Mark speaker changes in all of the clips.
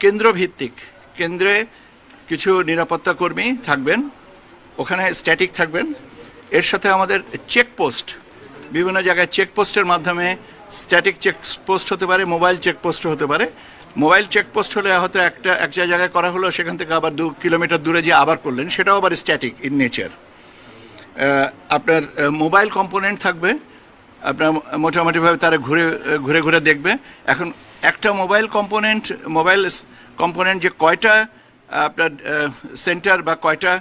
Speaker 1: কেন্দ্রভিত্তিক, কেন্দ্রে কিছু নিরাপত্তা কর্মী থাকবেন, ওখানে স্ট্যাটিক থাকবেন। এর সাথে আমাদের চেকপোস্ট, বিভিন্ন জায়গায় চেকপোস্টের মাধ্যমে স্ট্যাটিক চেকপোস্ট হতে পারে, মোবাইল চেকপোস্ট হতে পারে। মোবাইল চেকপোস্ট হলে হয়তো একটা জায়গায় করা হলো, সেখান থেকে আবার 2 কিলোমিটার দূরে যে আবার করলেন, সেটাও আবার স্ট্যাটিক ইন নেচার। আপনার মোবাইল কম্পোনেন্ট থাকবে, আপনার মোটামুটিভাবে তারা ঘুরে ঘুরে দেখবে। এখন একটা মোবাইল কম্পোনেন্ট যে কয়টা আপনার সেন্টার বা কয়টা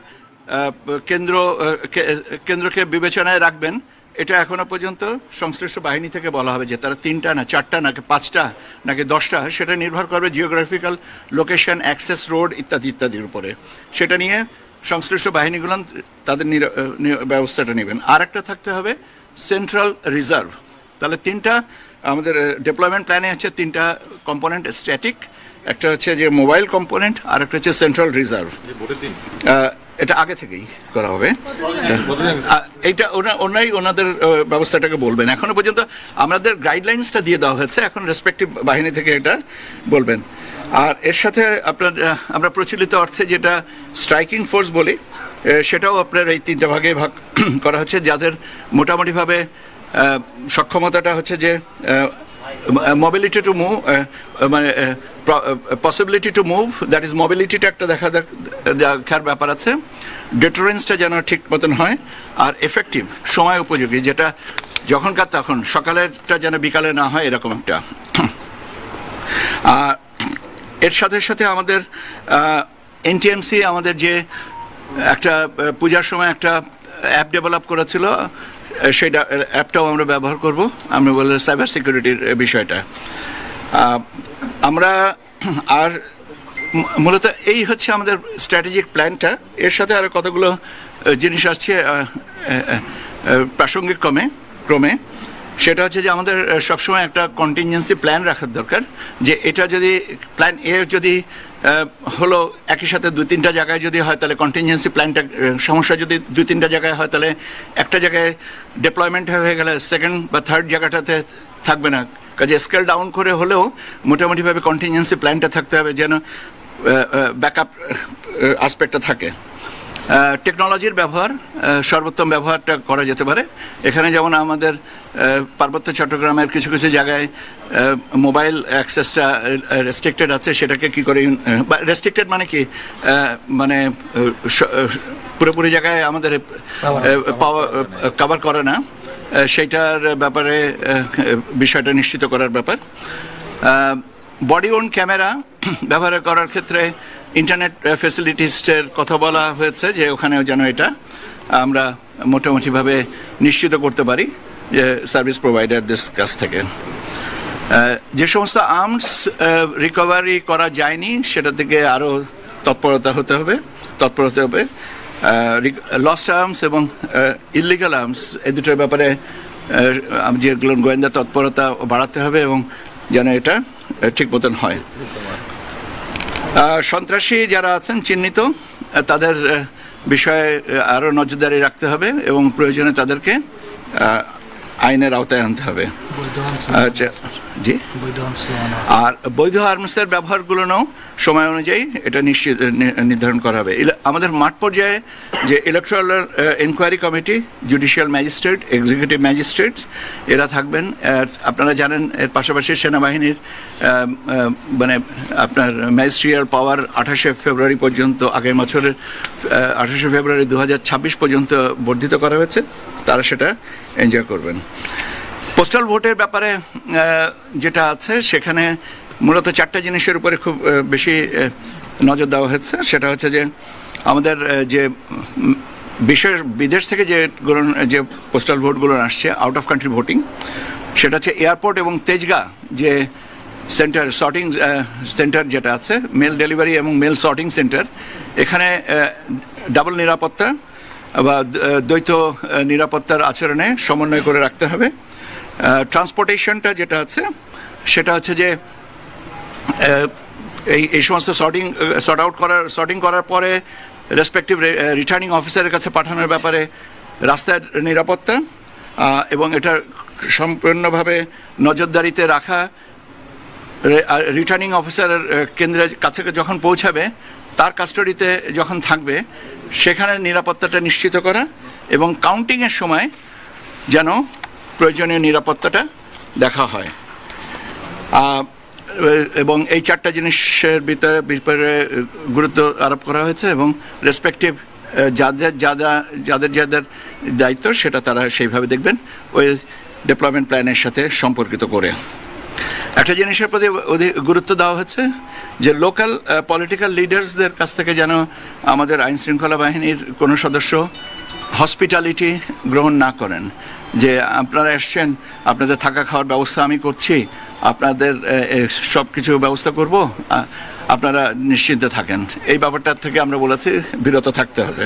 Speaker 1: কেন্দ্রকে বিবেচনায় রাখবেন, এটা এখনো পর্যন্ত সংশ্লিষ্ট বাহিনী থেকে বলা হবে যে তারা 3টা না 4টা নাকি 5টা নাকি 10টা, সেটা নির্ভর করবে জিওগ্রাফিক্যাল লোকেশন, অ্যাক্সেস রোড ইত্যাদি ইত্যাদির উপরে। সেটা নিয়ে সংশ্লিষ্ট বাহিনীগুলো তাদের ব্যবস্থাটা নেবেন। আর একটা থাকতে হবে সেন্ট্রাল রিজার্ভ। তাহলে 3টা আমাদের ডেপ্লয়মেন্ট প্ল্যানে আছে, 3টা কম্পোনেন্ট স্ট্যাটিক, একটা হচ্ছে যে মোবাইল কম্পোনেন্ট, আর একটা হচ্ছে সেন্ট্রাল রিজার্ভ। এটা আগে থেকেই করা হবে, এইটা ওনাদের ব্যবস্থাটাকে বলবেন। এখনো পর্যন্ত আমাদের গাইডলাইন্সটা দিয়ে দেওয়া হয়েছে, এখন রেসপেক্টিভ বাহিনী থেকে এটা বলবেন। আর এর সাথে আমরা প্রচলিত অর্থে যেটা স্ট্রাইকিং ফোর্স বলি, সেটাও আপনার এই 3টা ভাগে ভাগ করা হচ্ছে, যাদের মোটামুটিভাবে সক্ষমতাটা হচ্ছে যে মোবিলিটি টু মুভ, মানে possibility to move, that is মোবিলিটিটা একটা দেখার ব্যাপার আছে, ডেটারেন্সটা যেন ঠিক মতন হয়, আর এফেক্টিভ সময় উপযোগী, যেটা যখনকার তখন, সকালেরটা যেন বিকালে না হয়, এরকম একটা। আর এর সাথে সাথে আমাদের এনটিএমসি আমাদের যে একটা পূজার সময় একটা অ্যাপ ডেভেলপ করেছিল, সেই অ্যাপটাও আমরা ব্যবহার করব। আমরা বললাম সাইবার সিকিউরিটির বিষয়টা আমরা। আর মূলত এই হচ্ছে আমাদের স্ট্র্যাটেজিক প্ল্যানটা। এর সাথে আরও কতগুলো জিনিস আসছে প্রাসঙ্গিক ক্রমে। সেটা হচ্ছে যে আমাদের সবসময় একটা কন্টিনজেন্সি প্ল্যান রাখার দরকার, যে এটা যদি প্ল্যান এ যদি হলো একই সাথে 2-3টা জায়গায় যদি হয়, তাহলে কন্টিনজেন্সি প্ল্যানটা সমস্যা যদি 2-3টা জায়গায় হয়, তাহলে একটা জায়গায় ডেপ্লয়মেন্ট হয়ে গেলে সেকেন্ড বা থার্ড জায়গাটাতে থাকবে না। কাজে স্কেল ডাউন করে হলেও মোটামুটিভাবে কন্টিনজেন্সি প্ল্যানটা থাকতে হবে, যেন ব্যাকআপ আসপেক্টটা থাকে। টেকনোলজির ব্যবহার, সর্বোত্তম ব্যবহারটা করা যেতে পারে। এখানে যেমন আমাদের পার্বত্য চট্টগ্রামের কিছু কিছু জায়গায় মোবাইল অ্যাক্সেসটা রেস্ট্রিক্টেড আছে, সেটাকে কি করে, রেস্ট্রিক্টেড মানে কি, মানে পুরোপুরি জায়গায় আমাদের কভার করে না, সেইটার ব্যাপারে বিষয়টা নিশ্চিত করার ব্যাপার। বডি ওন ক্যামেরা ব্যবহার করার ক্ষেত্রে ইন্টারনেট ফেসিলিটিসের কথা বলা হয়েছে, যে ওখানেও যেন এটা আমরা মোটামুটিভাবে নিশ্চিত করতে পারি যে সার্ভিস প্রোভাইডারদের কাছ থেকে। যে সমস্ত আর্মস রিকভারি করা যায়নি, সেটা থেকে আরও তৎপরতা হতে হবে। লস্ট আর্মস এবং ইলিগাল আর্মস, এই দুটোর ব্যাপারে যেগুলো গোয়েন্দা তৎপরতা বাড়াতে হবে, এবং যেন এটা ঠিক মতন হয়। সন্ত্রাসী যারা আছেন চিহ্নিত, তাদের বিষয়ে আরও নজরদারি রাখতে হবে, এবং প্রয়োজনে তাদেরকে আইনের আওতায় আনতে হবে। জি, আর বৈধ আর্মসের ব্যবহারগুলোও সময় অনুযায়ী এটা নির্ধারণ করা হবে। আমাদের মাঠ পর্যায়ে যে electoral inquiry committee, judicial magistrate, executive magistrates, এরা থাকবেন। আপনারা জানেন এর পাশাপাশি সেনাবাহিনীর মানে আপনার ম্যাজিস্ট্রিয়াল পাওয়ার 28শে ফেব্রুয়ারি পর্যন্ত, আগের বছরের 28শে ফেব্রুয়ারি 2026 পর্যন্ত বর্ধিত করা হয়েছে, তারা সেটা এনজয় করবেন। পোস্টাল ভোটের ব্যাপারে যেটা আছে, সেখানে মূলত 4টা জিনিসের উপরে খুব বেশি নজর দেওয়া হচ্ছে। সেটা হচ্ছে যে আমাদের যে বিদেশ থেকে যে পোস্টাল ভোটগুলো আসছে, আউট অফ কান্ট্রি ভোটিং, সেটা হচ্ছে এয়ারপোর্ট এবং তেজগাঁ যে সর্টিং সেন্টার যেটা আছে, মেল ডেলিভারি এবং মেল সর্টিং সেন্টার, এখানে ডাবল নিরাপত্তা বা দ্বৈত নিরাপত্তার আচরণে সমন্বয় করে রাখতে হবে। ট্রান্সপোর্টেশনটা যেটা আছে, সেটা হচ্ছে যে এই সমস্ত সর্টিং করার পরে রেসপেক্টিভ রিটার্নিং অফিসারের কাছে পাঠানোর ব্যাপারে রাস্তার নিরাপত্তা, এবং এটা সম্পূর্ণভাবে নজরদারিতে রাখা রিটার্নিং অফিসারের কেন্দ্রের কাছে যখন পৌঁছাবে তার কাস্টডিতে যখন থাকবে সেখানে নিরাপত্তাটা নিশ্চিত করা এবং কাউন্টিংয়ের সময় যেন প্রয়োজনীয় নিরাপত্তাটা দেখা হয়। এবং এই চারটা জিনিসের ব্যাপারে গুরুত্ব আরোপ করা হয়েছে এবং রেসপেক্টিভ যাদের দায়িত্ব সেটা তারা সেইভাবে দেখবেন ওই ডেভেলপমেন্ট প্ল্যানের সাথে সম্পর্কিত করে। একটা জিনিসের প্রতি গুরুত্ব দেওয়া হচ্ছে যে লোকাল পলিটিক্যাল লিডার্সদের কাছ থেকে যেন আমাদের আইন শৃঙ্খলা বাহিনীর কোনো সদস্য হসপিটালিটি গ্রহণ না করেন, যে আপনারা এসছেন, আপনাদের থাকা খাওয়ার ব্যবস্থা আমি করছি, আপনাদের সব কিছু ব্যবস্থা করব, আপনারা নিশ্চিন্তে থাকেন, এই ব্যাপারটার থেকে আমরা বলেছি বিরত থাকতে হবে।